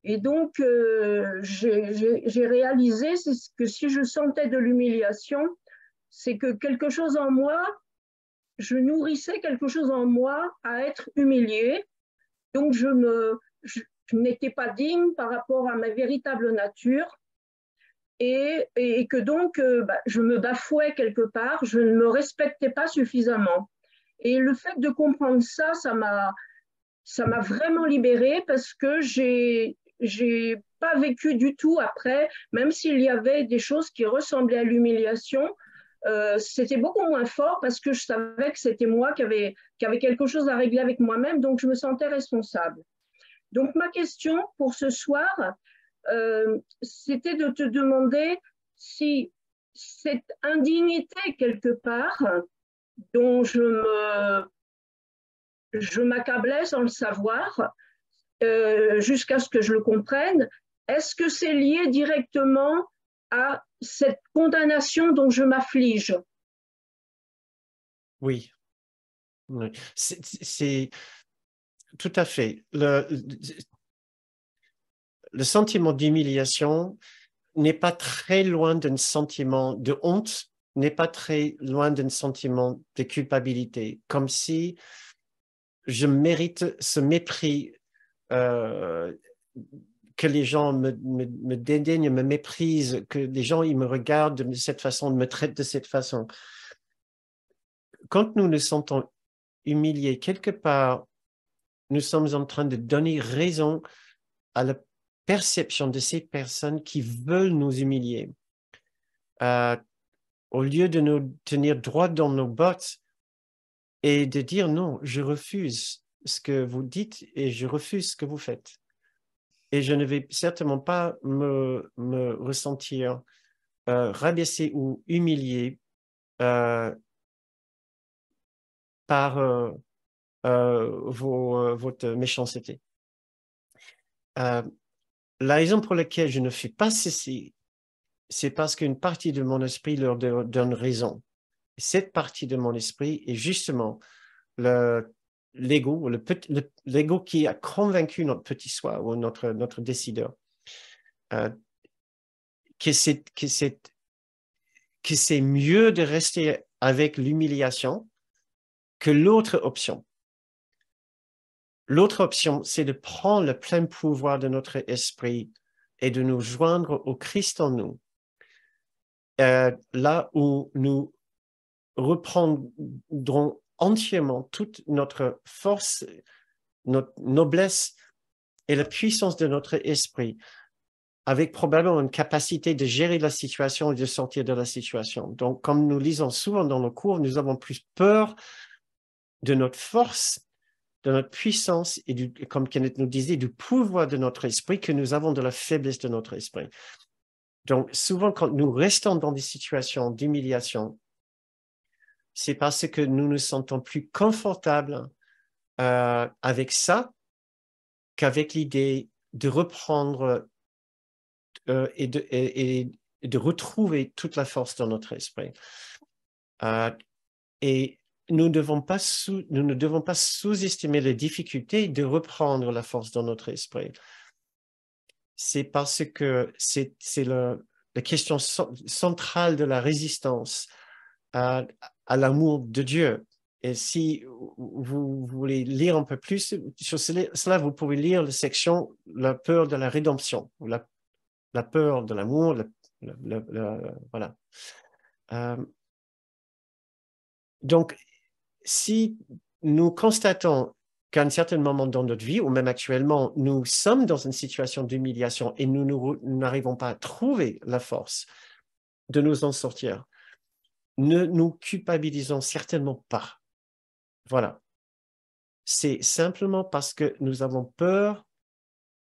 Et donc, j'ai réalisé que si je sentais de l'humiliation, c'est que quelque chose en moi, je nourrissais quelque chose en moi à être humilié. Donc, je n'étais pas digne par rapport à ma véritable nature et que donc, je me bafouais quelque part, je ne me respectais pas suffisamment. Et le fait de comprendre ça, ça m'a vraiment libérée parce que j'ai pas vécu du tout après, même s'il y avait des choses qui ressemblaient à l'humiliation, c'était beaucoup moins fort parce que je savais que c'était moi qui avait quelque chose à régler avec moi-même, donc je me sentais responsable. Donc ma question pour ce soir, c'était de te demander si cette indignité quelque part dont je m'accablais sans le savoir, jusqu'à ce que je le comprenne, est-ce que c'est lié directement à cette condamnation dont je m'afflige? Oui, oui. C'est tout à fait. Le sentiment d'humiliation n'est pas très loin d'un sentiment de honte, n'est pas très loin d'un sentiment de culpabilité, comme si je mérite ce mépris, que les gens me dédaignent, me méprisent, que les gens ils me regardent de cette façon, me traitent de cette façon. Quand nous nous sentons humiliés quelque part, nous sommes en train de donner raison à la perception de ces personnes qui veulent nous humilier. Au lieu de nous tenir droit dans nos bottes et de dire non, je refuse ce que vous dites et je refuse ce que vous faites. Et je ne vais certainement pas me ressentir rabaissé ou humilié par votre méchanceté. La raison pour laquelle je ne fais pas ceci, c'est parce qu'une partie de mon esprit leur donne raison. Cette partie de mon esprit est justement l'ego, l'ego qui a convaincu notre petit soi ou notre décideur que c'est mieux de rester avec l'humiliation que l'autre option. L'autre option, c'est de prendre le plein pouvoir de notre esprit et de nous joindre au Christ en nous, là où nous reprendrons entièrement toute notre force, notre noblesse et la puissance de notre esprit, avec probablement une capacité de gérer la situation et de sortir de la situation. Donc, comme nous lisons souvent dans nos cours, nous avons plus peur de notre force, de notre puissance et comme Kenneth nous disait, du pouvoir de notre esprit que nous avons de la faiblesse de notre esprit. Donc, souvent, quand nous restons dans des situations d'humiliation, c'est parce que nous nous sentons plus confortables avec ça qu'avec l'idée de reprendre et de retrouver toute la force dans notre esprit. Et nous ne devons pas sous-estimer les difficultés de reprendre la force dans notre esprit. C'est parce que c'est la question centrale de la résistance à l'amour de Dieu. Et si vous voulez lire un peu plus sur cela, vous pouvez lire la section « La peur de la rédemption » ou la peur de l'amour, voilà. Donc, si nous constatons qu'à un certain moment dans notre vie, ou même actuellement, nous sommes dans une situation d'humiliation et nous n'arrivons pas à trouver la force de nous en sortir, ne nous culpabilisons certainement pas. Voilà. C'est simplement parce que nous avons peur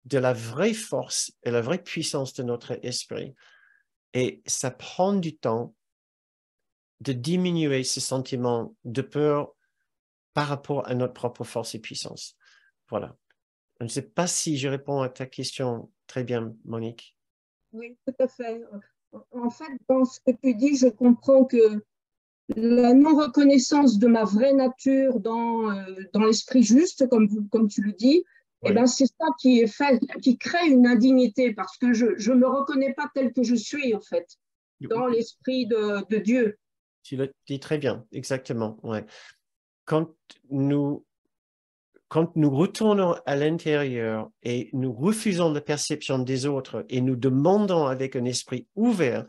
de la vraie force et la vraie puissance de notre esprit. Et ça prend du temps de diminuer ce sentiment de peur par rapport à notre propre force et puissance. Voilà. Je ne sais pas si je réponds à ta question très bien, Monique. Oui, tout à fait. En fait, dans ce que tu dis, je comprends que la non-reconnaissance de ma vraie nature dans l'esprit juste, comme tu le dis, Eh oui. ben, c'est ça qui est fait, qui crée une indignité parce que je me reconnais pas tel que je suis, en fait, dans l'esprit de Dieu. Tu le dis très bien, exactement. Ouais. Quand nous, quand nous retournons à l'intérieur et nous refusons la perception des autres et nous demandons avec un esprit ouvert,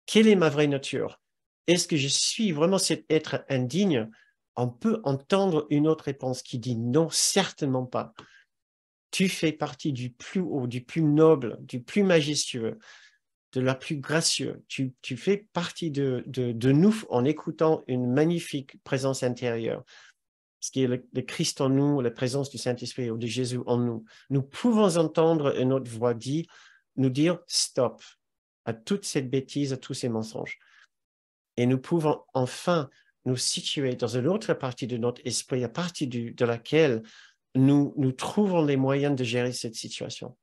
quelle est ma vraie nature? Est-ce que je suis vraiment cet être indigne? On peut entendre une autre réponse qui dit non, certainement pas. Tu fais partie du plus haut, du plus noble, du plus majestueux, de la plus gracieux. Tu fais partie de nous en écoutant une magnifique présence intérieure, ce qui est le Christ en nous, la présence du Saint-Esprit ou de Jésus en nous. Nous pouvons entendre une autre voix nous dire stop à toute cette bêtise, à tous ces mensonges. Et nous pouvons enfin nous situer dans une autre partie de notre esprit, à partir de laquelle nous trouvons les moyens de gérer cette situation.